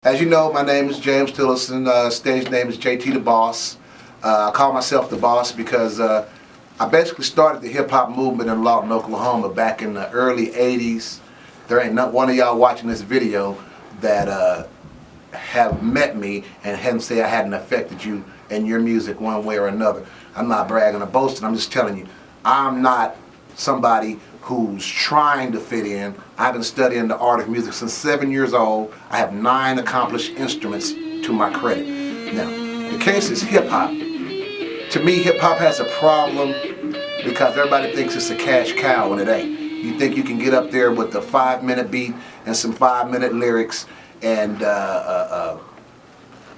As you know, my name is James Tillerson. Stage name is JT the Boss. I call myself the Boss because I basically started the hip-hop movement in Lawton, Oklahoma back in the early 80s. There ain't not one of y'all watching this video that have met me and hadn't say I hadn't affected you and your music one way or another. I'm not bragging or boasting. I'm just telling you, I'm not somebody who's trying to fit in. I've been studying the art of music since 7 years old. I have 9 accomplished instruments to my credit. Now, the case is hip-hop. To me, hip-hop has a problem because everybody thinks it's a cash cow and it ain't. You think you can get up there with a 5-minute beat and some 5-minute lyrics and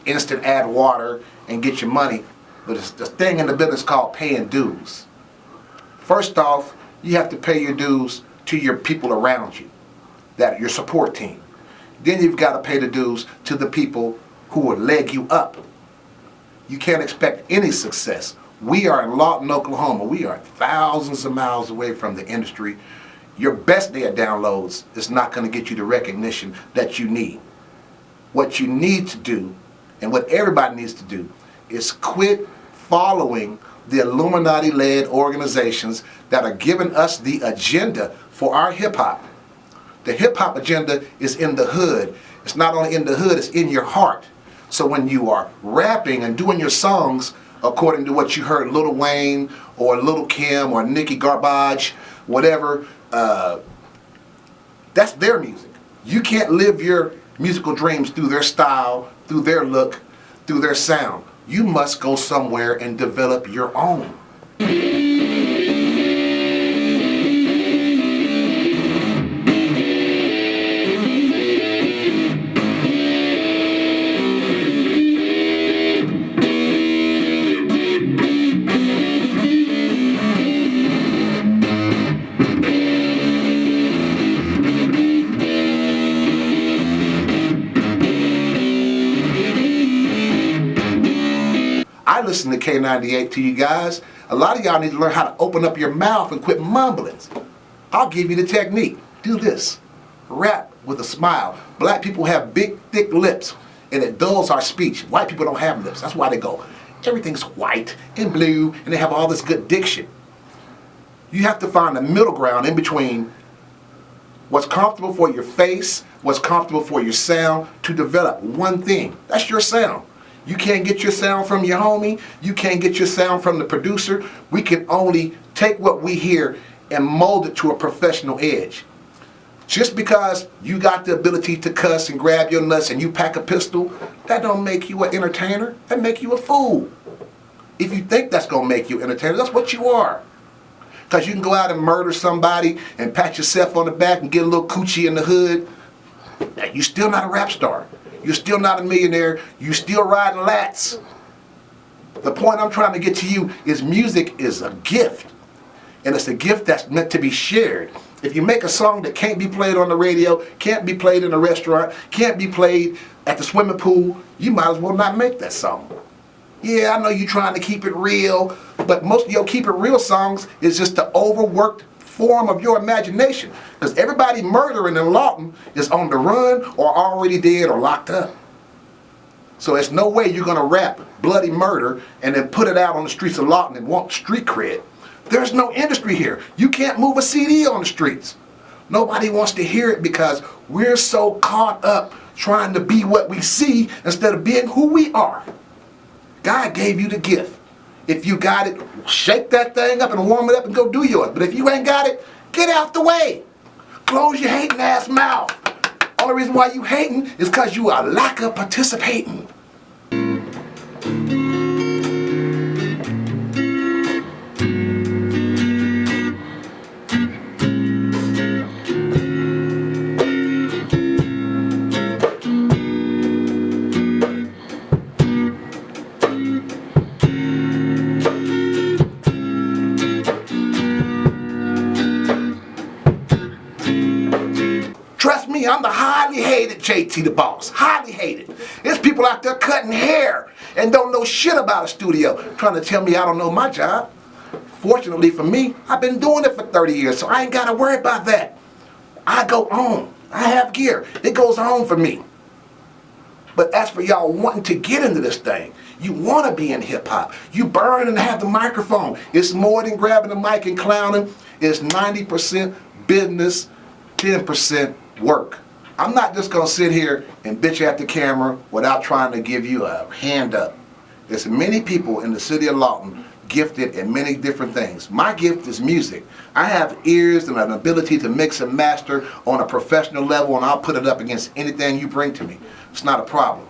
instant add water and get your money, but it's the thing in the business called paying dues. First off, you have to pay your dues to your people around you, your support team. Then you've got to pay the dues to the people who will leg you up. You can't expect any success. We are in Lawton, Oklahoma. We are thousands of miles away from the industry. Your best day of downloads is not going to get you the recognition that you need. What you need to do, and what everybody needs to do, is quit following the Illuminati-led organizations that are giving us the agenda for our hip-hop. The hip-hop agenda is in the hood. It's not only in the hood, it's in your heart. So when you are rapping and doing your songs according to what you heard Lil Wayne or Lil Kim or Nicki Garbage, whatever, that's their music. You can't live your musical dreams through their style, through their look, through their sound. You must go somewhere and develop your own. I listen to K98 to you guys. A lot of y'all need to learn how to open up your mouth and quit mumbling. I'll give you the technique. Do this. Rap with a smile. Black people have big, thick lips, and it dulls our speech. White people don't have lips. That's why they go, everything's white and blue, and they have all this good diction. You have to find a middle ground in between what's comfortable for your face, what's comfortable for your sound, to develop one thing. That's your sound. You can't get your sound from your homie. You can't get your sound from the producer. We can only take what we hear and mold it to a professional edge. Just because you got the ability to cuss and grab your nuts and you pack a pistol, that don't make you an entertainer. That make you a fool. If you think that's going to make you an entertainer, that's what you are. Because you can go out and murder somebody and pat yourself on the back and get a little coochie in the hood. Now, you're still not a rap star. You're still not a millionaire. You still riding lats. The point I'm trying to get to you is music is a gift. And it's a gift that's meant to be shared. If you make a song that can't be played on the radio, can't be played in a restaurant, can't be played at the swimming pool, you might as well not make that song. Yeah, I know you're trying to keep it real, but most of your keep it real songs is just the overworked form of your imagination, because everybody murdering in Lawton is on the run or already dead or locked up. So there's no way you're going to rap bloody murder and then put it out on the streets of Lawton and want street cred. There's no industry here. You can't move a CD on the streets. Nobody wants to hear it because we're so caught up trying to be what we see instead of being who we are. God gave you the gift. If you got it, shake that thing up and warm it up and go do yours. But if you ain't got it, get out the way. Close your hating ass mouth. Only reason why you hating is because you are lack of participating. Trust me, I'm the highly hated JT the Boss. Highly hated. There's people out there cutting hair and don't know shit about a studio, trying to tell me I don't know my job. Fortunately for me, I've been doing it for 30 years, so I ain't got to worry about that. I go on. I have gear. It goes on for me. But as for y'all wanting to get into this thing, you want to be in hip hop, you burn and have the microphone. It's more than grabbing the mic and clowning. It's 90% business, 10% work. I'm not just going to sit here and bitch at the camera without trying to give you a hand up. There's many people in the city of Lawton gifted in many different things. My gift is music. I have ears and an ability to mix and master on a professional level, and I'll put it up against anything you bring to me. It's not a problem.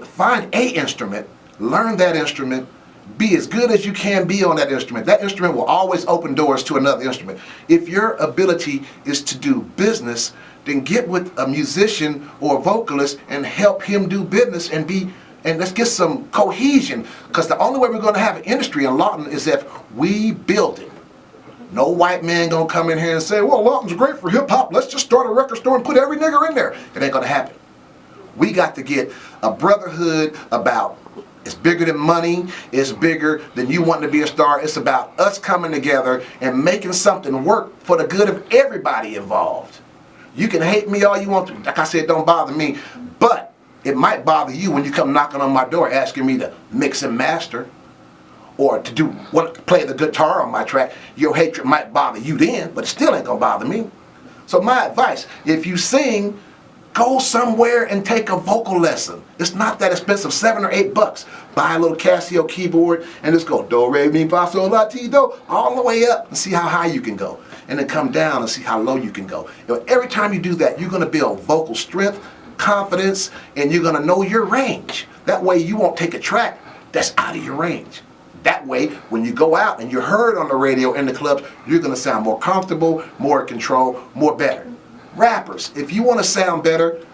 Find a instrument, learn that instrument, be as good as you can be on that instrument. That instrument will always open doors to another instrument. If your ability is to do business, then get with a musician or a vocalist and help him do business and let's get some cohesion, because the only way we're going to have an industry in Lawton is if we build it. No white man going to come in here and say, well, Lawton's great for hip hop, let's just start a record store and put every nigger in there. It ain't going to happen. We got to get a brotherhood about, it's bigger than money, it's bigger than you wanting to be a star. It's about us coming together and making something work for the good of everybody involved. You can hate me all you want to. Like I said, don't bother me. But it might bother you when you come knocking on my door asking me to mix and master or to play the guitar on my track. Your hatred might bother you then, but it still ain't gonna bother me. So my advice, if you sing, go somewhere and take a vocal lesson. It's not that expensive, $7 or $8. Buy a little Casio keyboard and just go do, re, mi, fa, sol, la, ti, do, all the way up and see how high you can go. And then come down and see how low you can go. You know, every time you do that, you're gonna build vocal strength, confidence, and you're gonna know your range. That way you won't take a track that's out of your range. That way, when you go out and you're heard on the radio in the clubs, you're gonna sound more comfortable, more in control, more better. Rappers, if you wanna sound better,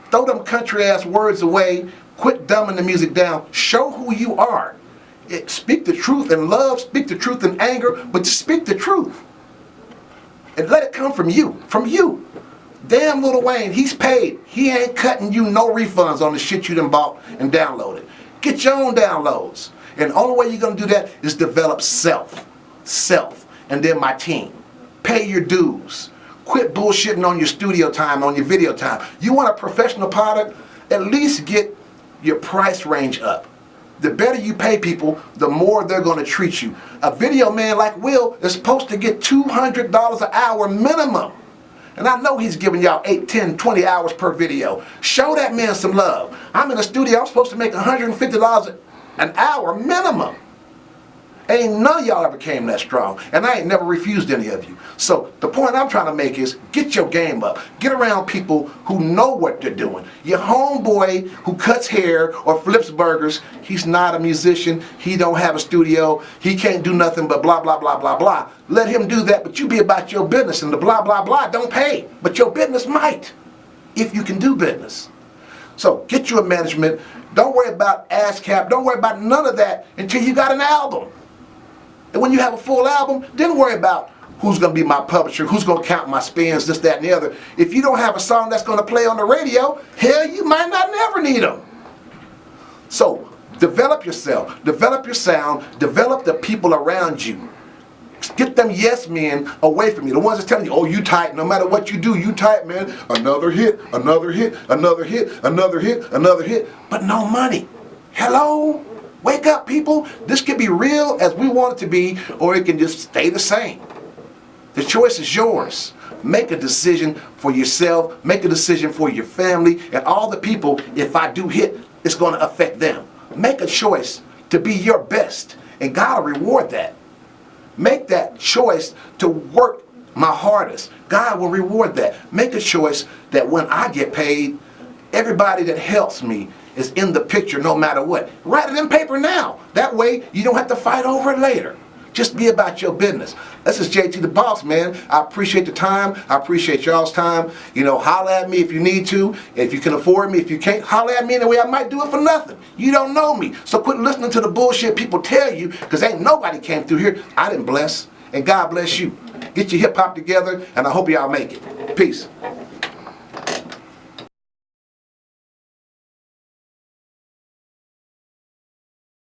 throw them country ass words away, quit dumbing the music down, show who you are. Speak the truth in love, speak the truth in anger, but speak the truth. And let it come from you, Damn Lil Wayne, he's paid. He ain't cutting you no refunds on the shit you done bought and downloaded. Get your own downloads. And the only way you're gonna do that is develop self, and then my team. Pay your dues. Quit bullshitting on your studio time, on your video time. You want a professional product? At least get your price range up. The better you pay people, the more they're gonna treat you. A video man like Will is supposed to get $200 an hour minimum. And I know he's giving y'all 8, 10, 20 hours per video. Show that man some love. I'm in the studio, I'm supposed to make $150 an hour minimum. Ain't none of y'all ever came that strong. And I ain't never refused any of you. So the point I'm trying to make is get your game up. Get around people who know what they're doing. Your homeboy who cuts hair or flips burgers, he's not a musician. He don't have a studio. He can't do nothing but blah, blah, blah, blah, blah. Let him do that, but you be about your business. And the blah, blah, blah don't pay. But your business might, if you can do business. So get you a management. Don't worry about ASCAP. Don't worry about none of that until you got an album. And when you have a full album, then worry about who's going to be my publisher, who's going to count my spins, this, that, and the other. If you don't have a song that's going to play on the radio, hell, you might not never need them. So develop yourself, develop your sound, develop the people around you. Get them yes men away from you. The ones that's telling you, oh, you tight, no matter what you do, you tight, man. Another hit, another hit, another hit, another hit, another hit, but no money. Hello? Wake up, people. This can be real as we want it to be, or it can just stay the same. The choice is yours. Make a decision for yourself. Make a decision for your family and all the people. If I do hit, it's going to affect them. Make a choice to be your best, and God will reward that. Make that choice to work my hardest. God will reward that. Make a choice that when I get paid, everybody that helps me is in the picture no matter what. Write it in paper now. That way you don't have to fight over it later. Just be about your business. This is JT the Boss, man. I appreciate the time. I appreciate y'all's time. You know, holler at me if you need to. If you can afford me. If you can't, holler at me anyway. I might do it for nothing. You don't know me. So quit listening to the bullshit people tell you, because ain't nobody came through here I didn't bless. And God bless you. Get your hip hop together, and I hope y'all make it. Peace.